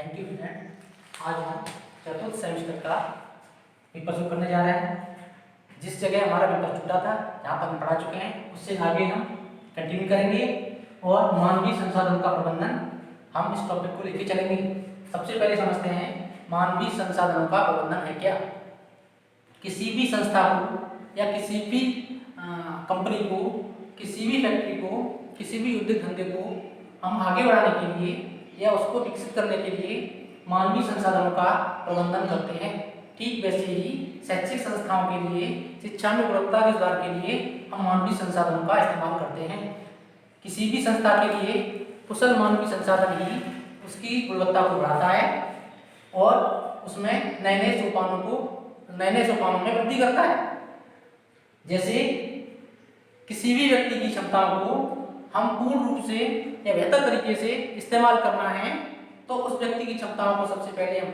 Thank you friend. आज हम चतुर्थ सेमेस्टर का पेपर शुरू करने जा रहे हैं। जिस जगह हमारा पेपर छूटा था, जहाँ पर हम पढ़ा चुके हैं, उससे आगे हम कंटिन्यू करेंगे और मानवीय संसाधनों का प्रबंधन हम इस टॉपिक को लेकर चलेंगे। सबसे पहले समझते हैं मानवीय संसाधनों का प्रबंधन है क्या। किसी भी संस्था को या किसी भी कंपनी को, किसी भी फैक्ट्री को, किसी भी उद्योग धंधे को हम आगे बढ़ाने के लिए या उसको विकसित करने के लिए मानवीय संसाधनों का प्रबंधन करते हैं। ठीक वैसे ही शैक्षिक संस्थाओं के लिए शिक्षा में गुणवत्ता के सुधार के लिए हम मानवीय संसाधनों का इस्तेमाल करते हैं। किसी भी संस्था के लिए कुशल मानवीय संसाधन ही उसकी गुणवत्ता को बढ़ाता है और उसमें नए नए सोपानों में वृद्धि करता है। जैसे किसी भी व्यक्ति की क्षमताओं को हम पूर्ण रूप से या बेहतर तरीके से इस्तेमाल करना है तो उस व्यक्ति की क्षमताओं को सबसे पहले हम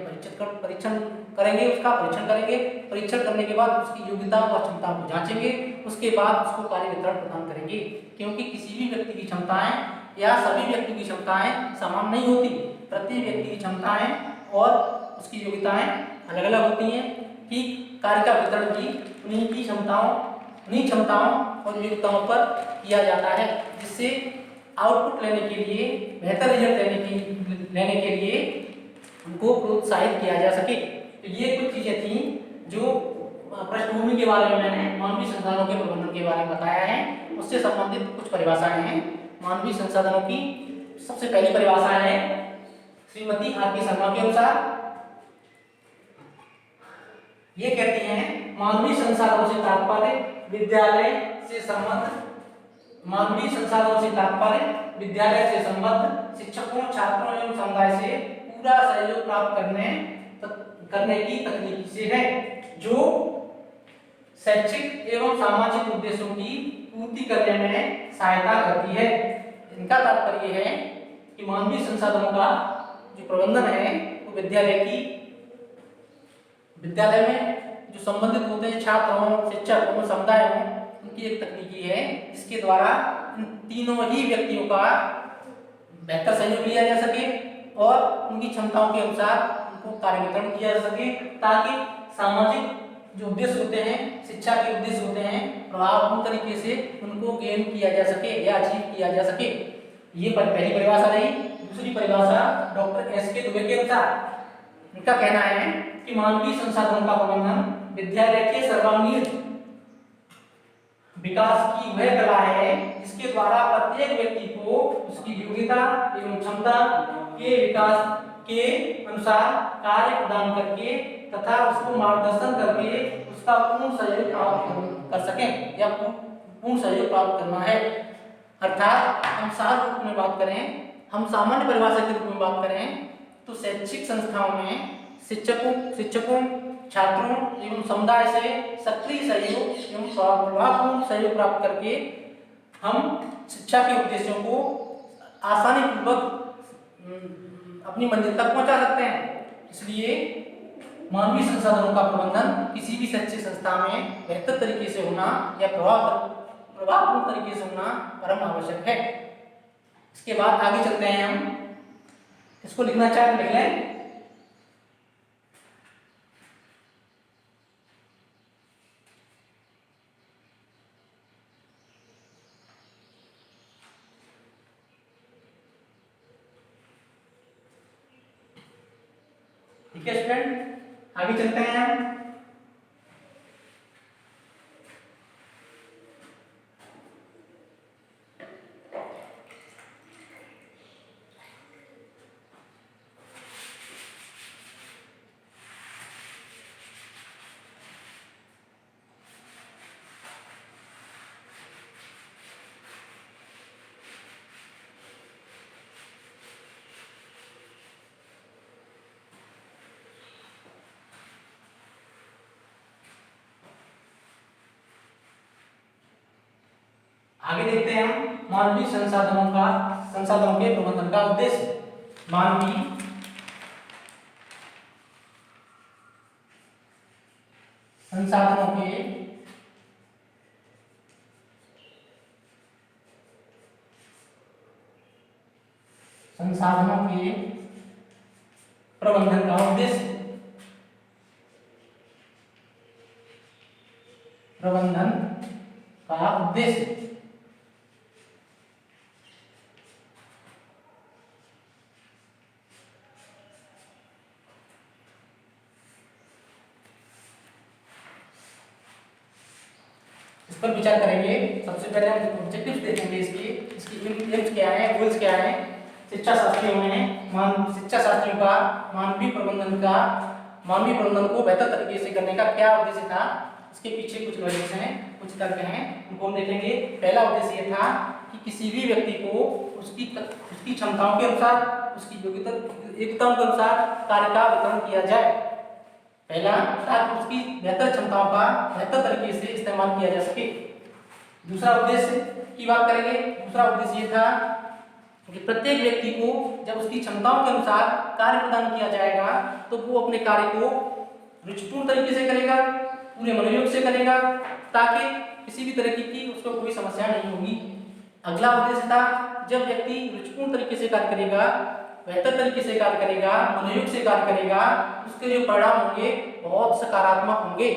परीक्षण करेंगे, उसका परीक्षण करेंगे। परीक्षण करने के बाद उसकी योग्यताओं और क्षमताओं को जांचेंगे, उसके बाद उसको कार्य वितरण प्रदान करेंगे। क्योंकि किसी भी व्यक्ति की क्षमताएं या सभी व्यक्ति की क्षमताएं समान नहीं होती। प्रत्येक व्यक्ति की क्षमताएं और उसकी योग्यताएं अलग अलग होती हैं। ठीक कार्य का वितरण भी उन्हीं क्षमताओं और योग्यताओं पर किया जाता है, जिससे आउटपुट लेने के लिए, बेहतर रिजल्ट लेने के लिए उनको प्रोत्साहित किया जा सके। तो ये कुछ चीजें थी जो पृष्ठभूमि के बारे में मैंने मानवीय संसाधनों के प्रबंधन के बारे में बताया है। उससे संबंधित कुछ परिभाषाएं हैं मानवीय संसाधनों की। सबसे पहली परिभाषा है श्रीमती आर के शर्मा के अनुसार। ये कहती हैं मानवीय संसाधनों से तात्पर्य विद्यालय से संबद्ध शिक्षकों, छात्रों एवं समुदाय से पूरा सहयोग प्राप्त करने की तकनीक से है, जो शैक्षिक एवं सामाजिक उद्देश्यों की पूर्ति करने में सहायता करती है। इनका तात्पर्य है कि मानवीय संसाधनों का जो प्रबंधन है वो विद्यालय में जो संबंधित होते हैं छात्र हों, शिक्षक हों, समुदाय हों, उनकी एक तकनीकी है जिसके द्वारा इन तीनों ही व्यक्तियों का बेहतर सहयोग लिया जा सके और उनकी क्षमताओं के अनुसार उनको कार्य वितरण किया जा सके, ताकि सामाजिक जो उद्देश्य होते हैं, शिक्षा के उद्देश्य होते हैं, प्रभावपूर्ण तरीके से उनको गेन किया जा सके या अचीव किया जा सके। ये पहली परिभाषा रही। दूसरी परिभाषा डॉक्टर एस के दुबे के अनुसार। इनका कहना है कि मानवीय संसाधनों का प्रबंधन विद्यालय के सर्वांगीण विकास की वह कला है जिसके द्वारा प्रत्येक व्यक्ति को उसकी योग्यता एवं क्षमता के विकास के अनुसार कार्य प्रदान करके तथा उसको मार्गदर्शन करके उसका पूर्ण सहयोग प्राप्त कर सकें या पूर्ण सहयोग प्राप्त करना है। अर्थात हम सार रूप में बात करें, हम सामान्य परिभाषा के रूप में बात करें तो शैक्षिक संस्थाओं में शिक्षकों, छात्रों एवं समुदाय से सक्रिय सहयोग एवं प्रभावपूर्ण सहयोग प्राप्त करके हम शिक्षा के उद्देश्यों को आसानी पूर्वक अपनी मंजिल तक पहुंचा सकते हैं। इसलिए मानवीय संसाधनों का प्रबंधन किसी भी शैक्षिक संस्था में बेहतर तरीके से होना या प्रभावपूर्ण तरीके से होना परम आवश्यक है। इसके बाद आगे चलते हैं। हम इसको लिखना चाहें लिख लें। ठीक है स्टूडेंट, आगे चलते हैं हम। आगे देखते हैं हम मानवीय संसाधनों के प्रबंधन का उद्देश्य। मानवीय संसाधनों के प्रबंधन का उद्देश्य, प्रबंधन का उद्देश्य। इस पर विचार करेंगे। सबसे पहले हम ऑब्जेक्टिव्स देखेंगे इसकी एम्स क्या है, गोल्स क्या है। शिक्षा शास्त्रियों में शिक्षा शास्त्रियों का मानवीय प्रबंधन को बेहतर तरीके से करने का क्या उद्देश्य था, इसके पीछे कुछ लॉजिक्स हैं, कुछ तर्क हैं, उनको हम देखेंगे। पहला उद्देश्य ये था कि किसी भी व्यक्ति को उसकी क्षमताओं के अनुसार, उसकी योग्यताओं के अनुसार कार्य का वितरण किया जाए। पहला था उसकी बेहतर क्षमताओं का बेहतर तरीके से इस्तेमाल किया जा सके। दूसरा उद्देश्य की बात करेंगे। दूसरा उद्देश्य ये था कि प्रत्येक व्यक्ति को जब उसकी क्षमताओं के अनुसार कार्य प्रदान किया जाएगा तो वो अपने कार्य को रुचिपूर्ण तरीके से करेगा, पूरे मनोयोग से करेगा, ताकि किसी भी तरीके की उसको कोई समस्या नहीं होगी। अगला उद्देश्य था जब व्यक्ति रुचिपूर्ण तरीके से कार्य करेगा, बेहतर तरीके से कार्य करेगा, मनोयोग से कार्य करेगा, उसके जो परिणाम होंगे बहुत सकारात्मक होंगे।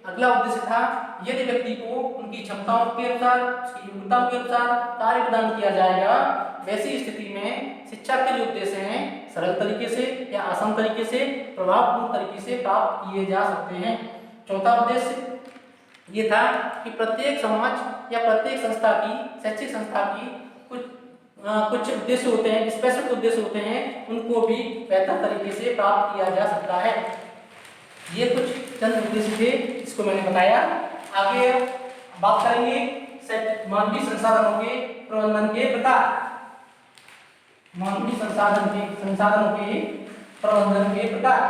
अगला उद्देश्य था यदि व्यक्ति को उनकी क्षमताओं के अनुसार, उसकी योग्यताओं के अनुसार कार्य प्रदान किया जाएगा, वैसी स्थिति में शिक्षा के जो उद्देश्य हैं सरल तरीके से या आसान तरीके से, प्रभावपूर्ण तरीके से प्राप्त किए जा सकते हैं। चौथा उद्देश्य ये था कि प्रत्येक समाज या प्रत्येक संस्था की, शैक्षिक संस्था की कुछ उद्देश्य होते हैं, स्पेसिफिक उद्देश्य होते हैं, उनको भी बेहतर तरीके से प्राप्त किया जा सकता है। ये कुछ चंद उद्देश्य थे, इसको मैंने बताया। आगे बात करेंगे मानवीय संसाधनों के प्रबंधन के प्रकार। मानवीय संसाधनों के प्रबंधन के प्रकार।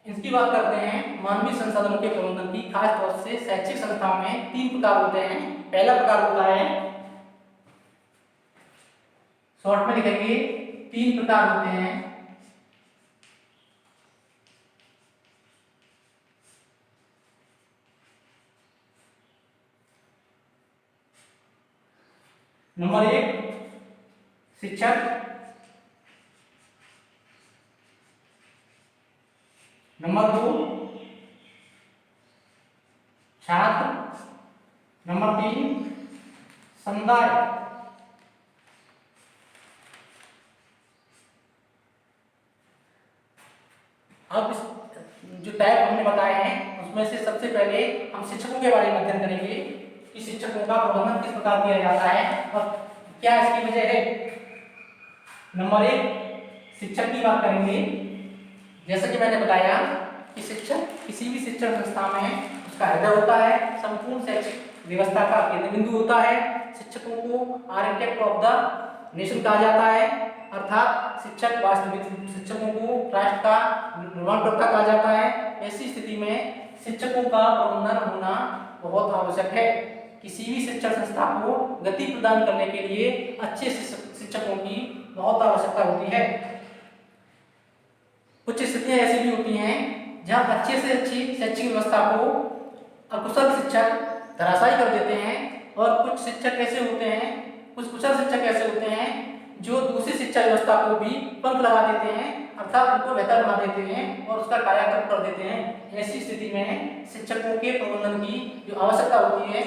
इसकी बात करते हैं। मानवीय संसाधनों के प्रबंधन की खास तौर से शैक्षिक संस्थाओं में 3 प्रकार होते हैं। पहला प्रकार होता है, शॉर्ट में लिखेंगे 3 प्रकार होते हैं। नंबर 1 शिक्षक, नंबर 2 छात्र, नंबर 3 समुदाय। अब जो टाइप हमने बताए हैं उसमें से सबसे पहले हम शिक्षकों के बारे में अध्ययन करेंगे कि शिक्षकों का प्रबंधन किस प्रकार किया जाता है और क्या इसकी वजह है। नंबर 1 शिक्षक की बात करेंगे। जैसा कि मैंने बताया कि शिक्षक किसी भी शिक्षण संस्था में उसका हृदय होता है, संपूर्ण शैक्षिक व्यवस्था का केंद्र बिंदु होता है। शिक्षकों को आर्किटेक्ट ऑफ द नेशन कहा जाता है, अर्थात शिक्षक वास्तविक शिक्षकों को राष्ट्र का निर्माणकर्ता कहा जाता है। ऐसी स्थिति में शिक्षकों का प्रबंधन होना बहुत आवश्यक है। किसी भी शिक्षण संस्था को गति प्रदान करने के लिए अच्छे शिक्षकों की बहुत आवश्यकता होती है। कुछ स्थितियां ऐसी भी होती हैं जहां अच्छे से अच्छी शैक्षिक व्यवस्था को अकुशल शिक्षक धराशायी कर देते हैं, और कुछ शिक्षक ऐसे होते हैं, कुछ कुशल शिक्षक ऐसे होते हैं जो दूसरी शिक्षा व्यवस्था को भी पंख लगा देते हैं, अर्थात उनको बेहतर बना देते हैं और उसका कायाकल्प कर देते हैं। ऐसी स्थिति में शिक्षकों के प्रबंधन की जो आवश्यकता होती है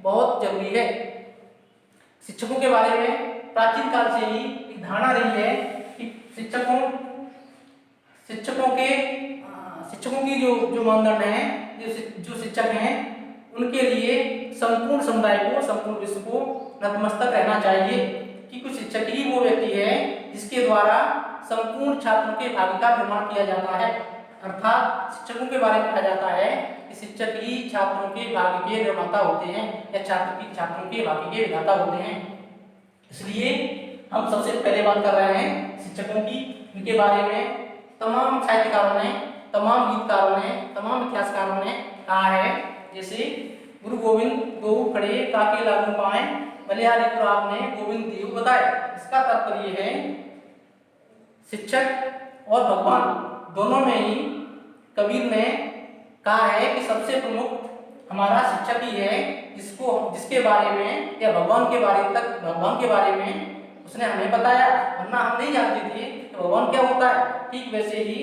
बहुत जरूरी है। शिक्षकों के बारे में प्राचीन काल से ही एक धारणा रही है कि शिक्षकों की जो मानदंड है, जो शिक्षक हैं, उनके लिए संपूर्ण समुदाय को, संपूर्ण विश्व को नतमस्तक रहना चाहिए कि कुछ शिक्षक ही वो व्यक्ति है जिसके द्वारा संपूर्ण छात्रों के भाग्य का निर्माण किया जाता है। अर्थात शिक्षकों के बारे में कहा जाता है कि शिक्षक ही छात्रों के भाग्य के निर्माता होते हैं या छात्रों के भाग्य के विधाता होते हैं। इसलिए हम सबसे पहले बात कर रहे हैं शिक्षकों की। इनके बारे में तमाम साहित्यकारों ने, तमाम गीतकारों ने, तमाम इतिहासकारों ने कहा है। जैसे गुरु गोविंद गोऊ खड़े काके लागू पाए, बलिहारी को आपने गोविंद देव बताए। इसका तात्पर्य है शिक्षक और भगवान दोनों में ही कबीर ने कहा है कि सबसे प्रमुख हमारा शिक्षक ही है जिसके बारे में या भगवान के बारे में उसने हमें बताया, वरना हम नहीं जानते थे कि भगवान क्या होता है। ठीक वैसे ही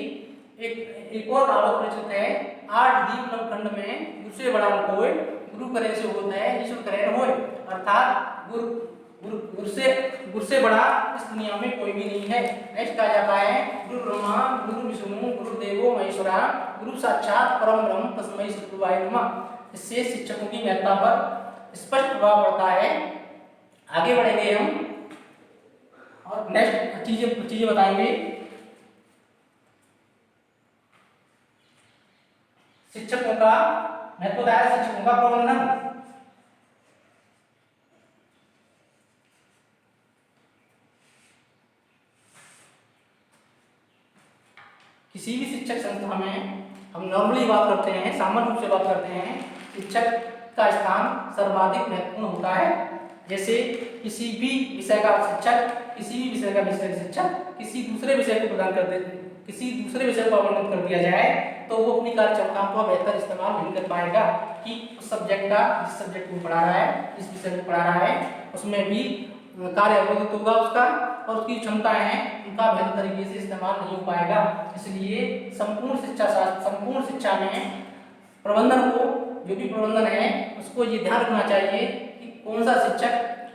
एक और कहावत प्रचलित है, 8 दीप नवखंड में गुरु से बड़ा कोई, गुरु करे से होता है ईश्वर करे न होय। अर्थात गुरु से बड़ा इस दुनिया में कोई भी नहीं है। नेक्स्ट कहा जाता है, गुरु ब्रह्मा गुरु विष्णु गुरु देवो महेश्वरा गुरु साक्षात परम ब्रह्म तस्मै श्री गुरुवाय नमः। इससे शिक्षकों की महत्ता पर स्पष्ट प्रभाव पड़ता है। आगे बढ़ेंगे हम और नेक्स्ट चीजें बताएंगे। शिक्षकों का महत्व बताया, शिक्षकों का प्रबंधन। किसी भी शिक्षक संस्था में हम नॉर्मली बात करते हैं, सामान्य रूप से बात करते हैं, शिक्षक का स्थान सर्वाधिक महत्वपूर्ण होता है। जैसे किसी भी विषय का शिक्षक किसी दूसरे विषय को अवलंबित कर दिया जाए तो वो अपनी कार्यक्षमता का बेहतर इस्तेमाल नहीं कर पाएगा कि उस जिस सब्जेक्ट को पढ़ा रहा है, जिस विषय को पढ़ा रहा है उसमें भी कार्य अवगत होगा उसका, और उसकी क्षमताएं हैं उनका बेहतर तरीके से इस्तेमाल नहीं हो पाएगा। इसलिए संपूर्ण शिक्षा में प्रबंधन को, जो भी प्रबंधन है उसको ये ध्यान रखना चाहिए कि कौन सा शिक्षक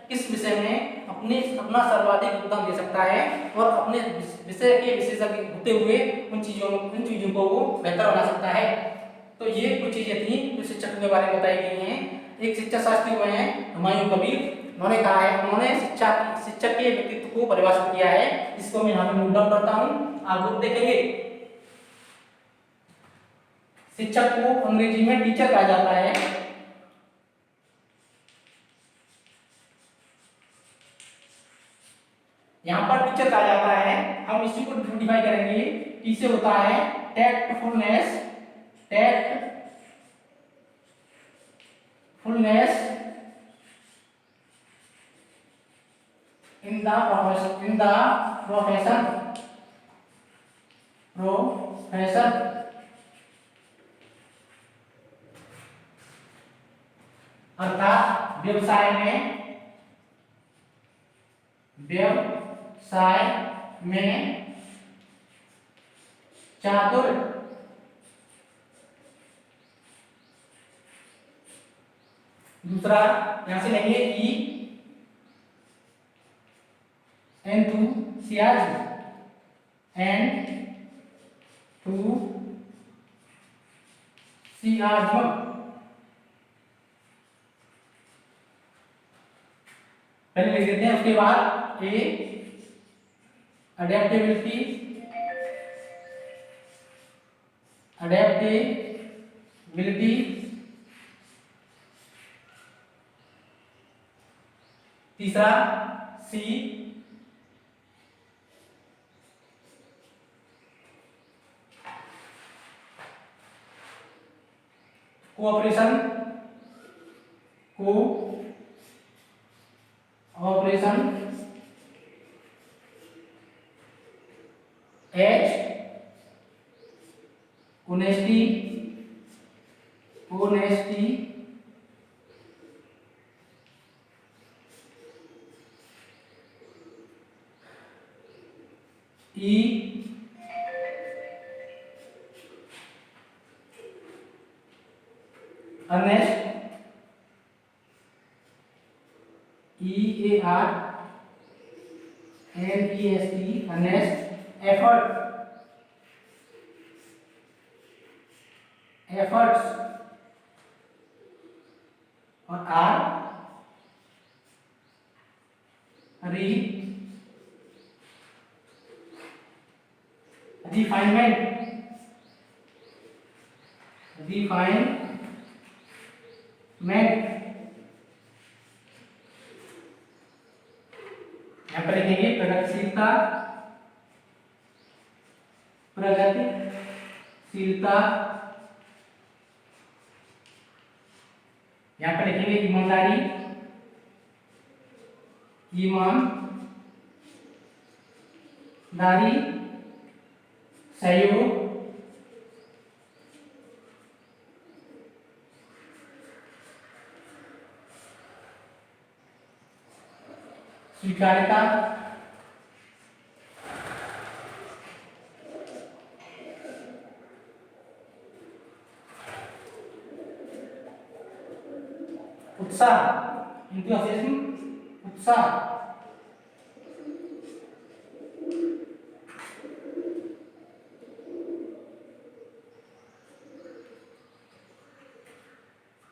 किस विषय में अपना सर्वाधिक योगदान दे सकता है और अपने विषय के विशेषज्ञ होते हुए उन चीजों को वो बेहतर बना सकता है। तो ये कुछ चीजें थी जो शिक्षकों के बारे में बताई गई हैं। एक शिक्षा शास्त्री हुए हैं हुमायूं कबीर, उन्होंने कहा है, उन्होंने शिक्षक के व्यक्तित्व को परिभाषित किया है, इसको मैं यहाँ पे नोट डाउन करता हूँ, आप लोग देखेंगे। शिक्षक को अंग्रेजी में टीचर कहा जाता है। यहाँ पर टीचर कहा जाता है, हम इसी को डिफाइन करेंगे। टी से होता है टैक्टफुलनेस in the profession अर्थात व्यवसाय में चातुर दूसरा यहां से लेंगे ई enthusiasm पहले लिख देते हैं। उसके बाद ए अडेप्टेबिलिटी तीसरा सी कोऑपरेशन एच ऑनेस्टी ई अर्नेस्ट EARNEST अर्नेस्ट एफर्ट्स और आर रिफाइनमेंट यहाँ पर लिखेंगे प्रगतिशीलता यहाँ पर लिखेंगे ईमानदारी सहयोग स्वीकार्यता, उत्साह, इंथुसियाज्म, उत्साह,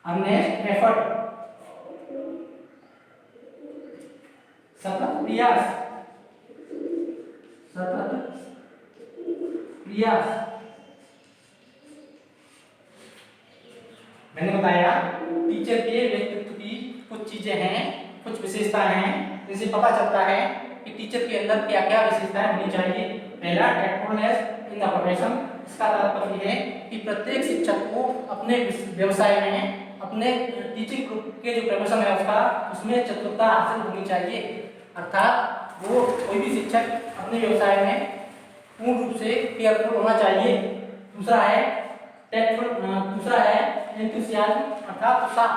अर्नेस्ट, एफर्ट, सतत प्रयास, सतत प्रयास। मैंने बताया टीचर के व्यक्तित्व की कुछ चीजें हैं, कुछ विशेषताएं हैं जिनसे पता चलता है कि टीचर के अंदर क्या क्या विशेषताएं होनी चाहिए। पहला, टैक्टफुलनेस इन द प्रोफेशन। इसका तात्पर्य है कि प्रत्येक शिक्षक को अपने व्यवसाय में, अपने टीचिंग के जो प्रोफेशन है उसका, उसमें चतुरता हासिल होनी चाहिए। अर्थात वो कोई भी शिक्षक अपने व्यवसाय में पूर्ण रूप से केयरफुल होना चाहिए। दूसरा है दूसरा है एंथुसियाज्म अर्थात उत्साह,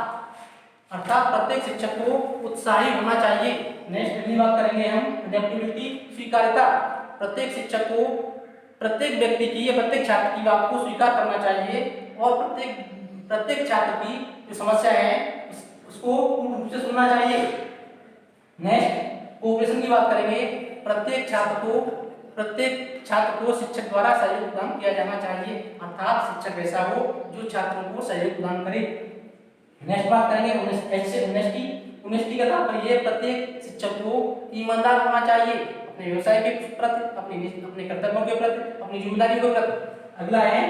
अर्थात प्रत्येक शिक्षक को उत्साही होना चाहिए। नेक्स्ट अगली बात करेंगे हम अडेप्टिबिलिटी, स्वीकार्यता। प्रत्येक शिक्षक को प्रत्येक व्यक्ति की या प्रत्येक छात्र की बात को स्वीकार करना चाहिए और प्रत्येक छात्र की जो समस्या है उसको पूर्ण रूप से सुनना चाहिए। नेक्स्ट कोऑपरेशन की बात करेंगे। प्रत्येक छात्र को शिक्षक द्वारा सहयोग प्रदान किया जाना चाहिए, अर्थात शिक्षक ऐसा हो जो छात्रों को सहयोग प्रदान करे। नेक्स्ट बात करेंगे ऑनेस्टी। ऑनेस्टी का तात्पर्य है प्रत्येक शिक्षक को ईमानदार होना चाहिए अपने व्यवसाय के प्रति, अपने कर्तव्यों के प्रति, अपनी जिम्मेदारियों के प्रति। अगला है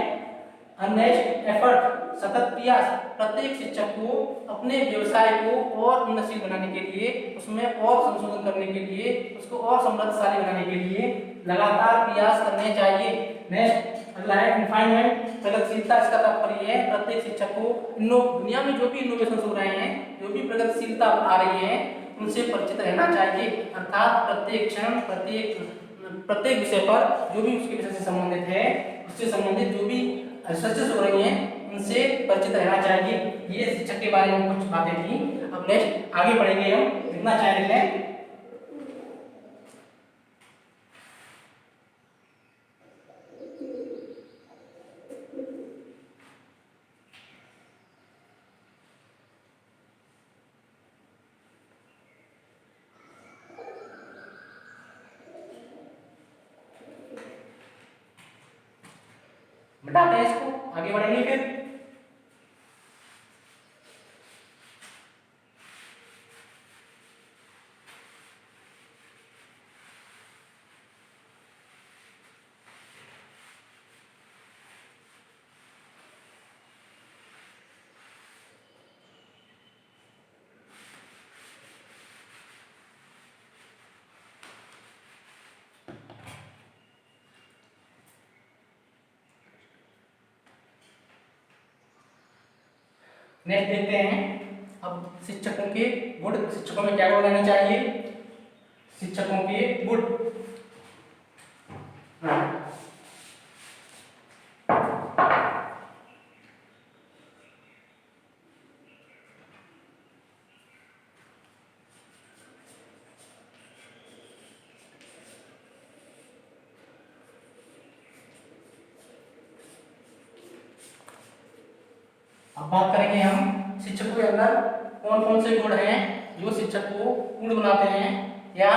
अर्नेस्ट एफर्ट, सतत प्रयास। प्रत्येक शिक्षक को अपने व्यवसाय को और उन्नतशील बनाने के लिए, उसमें और संशोधन करने के लिए, उसको और समृद्धशाली बनाने के लिए लगातार प्रयास करने चाहिए। नेक्स्ट अगला है रिफाइनमेंट, प्रगतिशीलता। इसका तात्पर्य है प्रत्येक शिक्षक को दुनिया में जो भी इनोवेशन हो रहे हैं, जो भी प्रगतिशीलता आ रही है, उनसे परिचित रहना चाहिए। अर्थात प्रत्येक क्षण, प्रत्येक विषय पर जो भी उसके विषय से संबंधित है, उससे संबंधित जो भी रिसर्चेस हो रही हैं, उनसे परिचित रहना चाहिए। ये शिक्षक के बारे में कुछ बातें थी। अब नेक्स्ट आगे बढ़ेंगे हम, इतना चैनल है। बताते हैं इसको, आगे बढ़ेंगे फिर। नेक्स्ट देखते हैं अब शिक्षकों के गुण। शिक्षकों में क्या गुण रहने चाहिए? शिक्षकों के गुण। अब बात करेंगे हम शिक्षकों के अंदर कौन कौन से गुण हैं जो शिक्षक को पूर्ण बनाते हैं या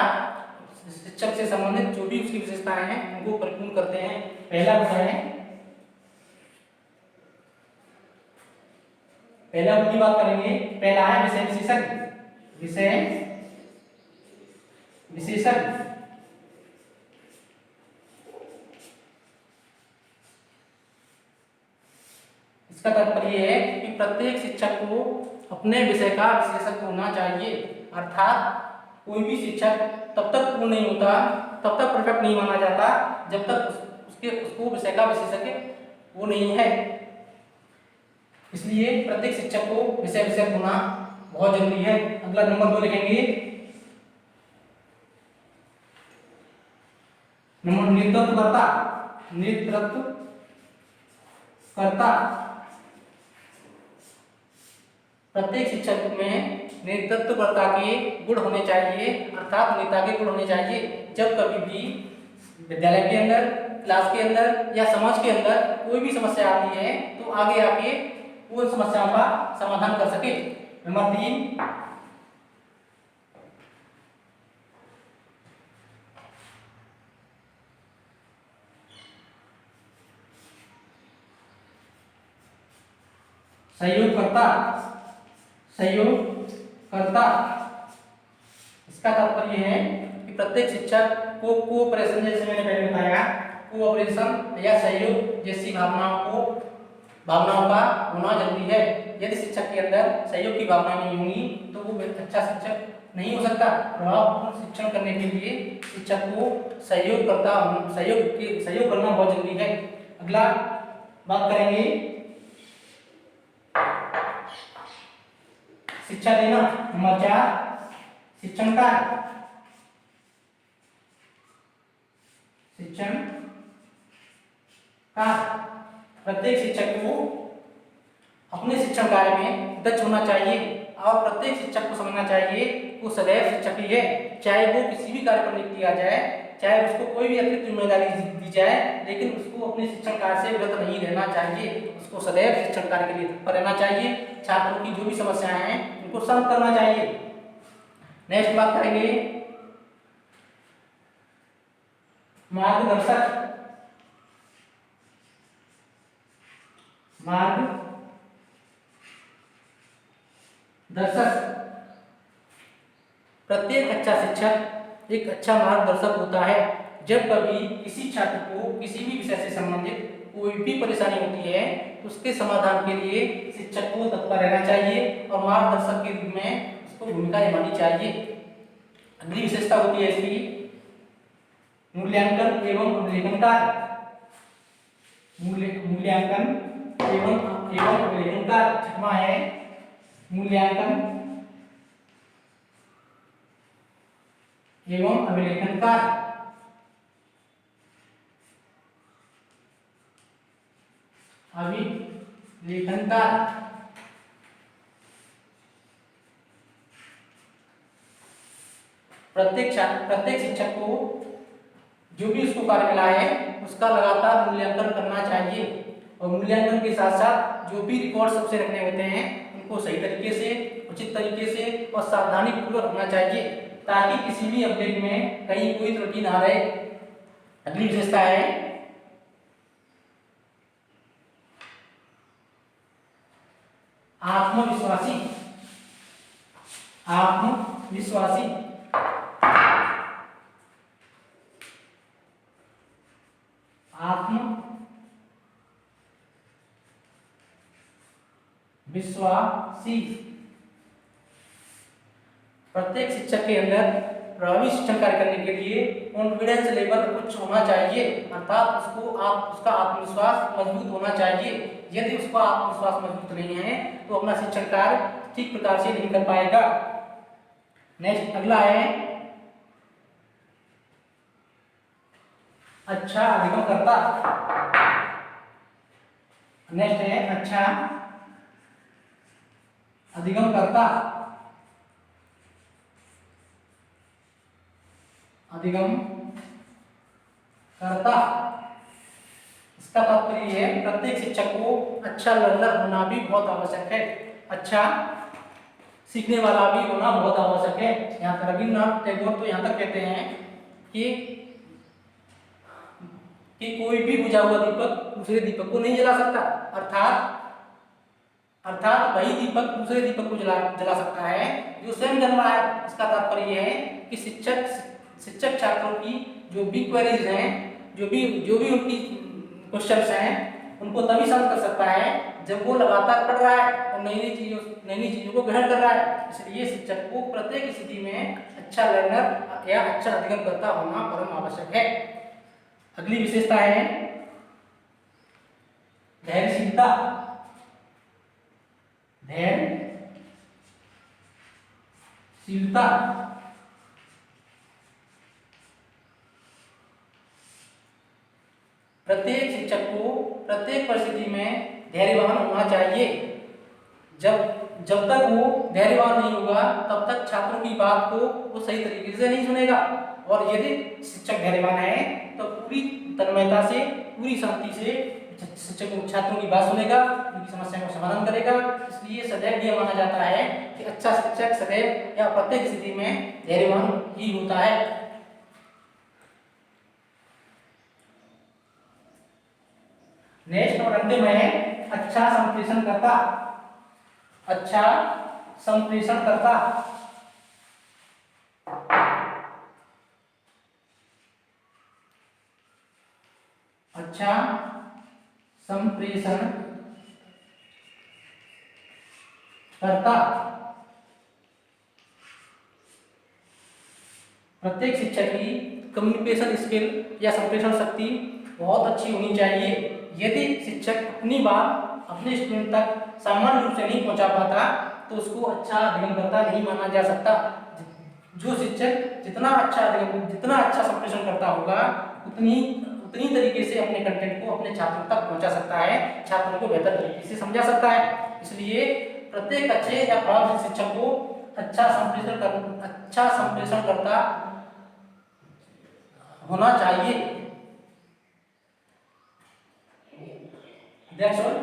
शिक्षक से संबंधित जो भी उसकी विशेषताएं हैं उनको परिपूर्ण करते हैं। पहला गुण की बात करेंगे। पहला है विषय विशेषज्ञ। इसका तात्पर्य है कि प्रत्येक शिक्षक को अपने विषय का विशेषज्ञ होना चाहिए। अर्थात कोई भी शिक्षक तब तक पूर्ण नहीं होता, तब तक परफेक्ट नहीं माना जाता जब तक उसको विषय का विशेषज्ञ वो नहीं है। इसलिए प्रत्येक शिक्षक को विषय विशेषज्ञ होना बहुत जरूरी है। अगला नंबर 2 लिखेंगे, नेतृत्वकर्ता। प्रत्येक शिक्षक में नेतृत्वकर्ता के गुण होने चाहिए, अर्थात नेता के गुण होने चाहिए। जब कभी भी विद्यालय के अंदर, क्लास के अंदर या समाज के अंदर कोई भी समस्या आती है तो आगे आके वो समस्याओं का समाधान कर सके। नंबर 3, सहयोगकर्ता। सहयोगकर्ता इसका तात्पर्य है कि प्रत्येक शिक्षक को कोऑपरेशन, जैसे मैंने पहले बताया, कोऑपरेशन या सहयोग जैसी भावनाओं का होना जरूरी है। यदि शिक्षक के अंदर सहयोग की भावना नहीं होगी तो वो अच्छा शिक्षक नहीं हो सकता। प्रभावपूर्ण शिक्षण करने के लिए शिक्षक को सहयोग करना बहुत जरूरी है। अगला बात करेंगे शिक्षा देना। नंबर 4, शिक्षण कार्य। शिक्षण कार्य, प्रत्येक शिक्षक को अपने शिक्षण कार्य में दक्ष होना चाहिए और प्रत्येक शिक्षक को समझना चाहिए वो सदैव शिक्षक ही है। चाहे वो किसी भी कार्य पर नियुक्त किया जाए, चाहे उसको कोई भी अतिरिक्त जिम्मेदारी दी जाए, लेकिन उसको अपने शिक्षण कार्य से विरत नहीं रहना चाहिए। उसको सदैव शिक्षण कार्य के लिए तत्पर रहना चाहिए। छात्रों की जो भी समस्याएं हैं उनको शांत करना चाहिए। नेक्स्ट बात करेंगे मार्गदर्शक। प्रत्येक अच्छा शिक्षक एक अच्छा मार्गदर्शक होता है। जब कभी किसी छात्र को किसी भी विषय से संबंधित कोई भी परेशानी होती है तो उसके समाधान के लिए शिक्षक को तत्पर रहना चाहिए और मार्गदर्शक के रूप में उसको भूमिका निभानी चाहिए। अगली विशेषता होती है इसकी मूल्यांकन एवं अवलोकन कार्य। मूल्यांकन एवं अवलोकन कार्य छठवां है मूल्यांकन एवं अवलोकन कार्य। अभिलेखन कार्य प्रत्येक शिक्षक को जो भी उसको कार्य मिला है उसका लगातार मूल्यांकन करना चाहिए और मूल्यांकन के साथ साथ जो भी रिकॉर्ड सबसे रखने होते हैं उनको सही तरीके से, उचित तरीके से और सावधानी पूर्वक रखना चाहिए ताकि किसी भी अभिलेख में कहीं कोई त्रुटि ना रहे। अगली विशेषता है आत्मविश्वासी। आत्मविश्वासी प्रत्येक शिक्षक के अंदर प्रभावी शिक्षण कार्य करने के लिए कॉन्फिडेंस लेवल उच्च होना चाहिए, अर्थात उसका आत्मविश्वास मजबूत होना चाहिए। यदि उसका आत्मविश्वास मजबूत नहीं है तो अपना शिक्षण कार्य ठीक प्रकार से नहीं कर पाएगा। नेक्स्ट अगला है अच्छा अधिगमकर्ता। नेक्स्ट है अच्छा अधिगमकर्ता। इसका तात्पर्य है प्रत्येक शिक्षक को अच्छा लर्नर होना भी बहुत आवश्यक है, अच्छा सीखने वाला भी होना बहुत आवश्यक है। यहाँ पर रविन्द्रनाथ टैगोर तो यहाँ तक कहते हैं कि कोई भी बुझा हुआ दीपक दूसरे दीपक को नहीं जला सकता, अर्थात वही दीपक दूसरे दीपक को जला सकता है जो स्वयं जल रहा है। इसका तात्पर्य है कि शिक्षक छात्रों की जो भी क्वेरीज हैं, जो भी उनकी क्वेश्चंस हैं, उनको तभी सॉल्व कर सकता है जब वो लगातार पढ़ रहा है और नई नई चीजों को ग्रहण कर रहा है। इसलिए शिक्षक को प्रत्येक स्थिति में अच्छा लर्नर या अच्छा अधिगमकर्ता होना परम आवश्यक है। अगली विशेषता है धैर्यशीलता। प्रत्येक शिक्षक को प्रत्येक परिस्थिति में धैर्यवान होना चाहिए। जब जब तक वो धैर्यवान नहीं होगा तब तक छात्रों की बात को वो सही तरीके से नहीं सुनेगा। और यदि शिक्षक धैर्यवान है तो पूरी तन्मयता से, पूरी शांति से शिक्षक छात्रों की बात सुनेगा, उनकी समस्या का समाधान करेगा। इसलिए सदैव यह माना जाता है कि अच्छा शिक्षक सदैव या प्रत्येक स्थिति में धैर्यवान ही होता है। नेक्स्ट और अंतिम है अच्छा संप्रेषण करता। अच्छा संप्रेषण करता। अच्छा संप्रेषण करता। प्रत्येक शिक्षक की कम्युनिकेशन स्किल या संप्रेषण शक्ति बहुत अच्छी होनी चाहिए। यदि शिक्षक अपनी बात अपने स्टूडेंट तक सामान्य रूप से नहीं पहुंचा पाता तो उसको अच्छा अध्ययनकर्ता नहीं माना जा सकता। जो शिक्षक जितना अच्छा संप्रेषण करता होगा उतनी उतनी तरीके से अपने कंटेंट को अपने छात्रों तक पहुंचा सकता है, छात्रों को बेहतर तरीके से समझा सकता है। इसलिए प्रत्येक अच्छे या प्रभावशाली शिक्षक को अच्छा संप्रेषण करता होना चाहिए। That's all.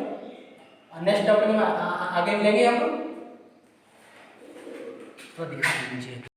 नेक्स्ट टॉपिक में आगे मिलेंगे हम लोग। तो दिखा दीजिए।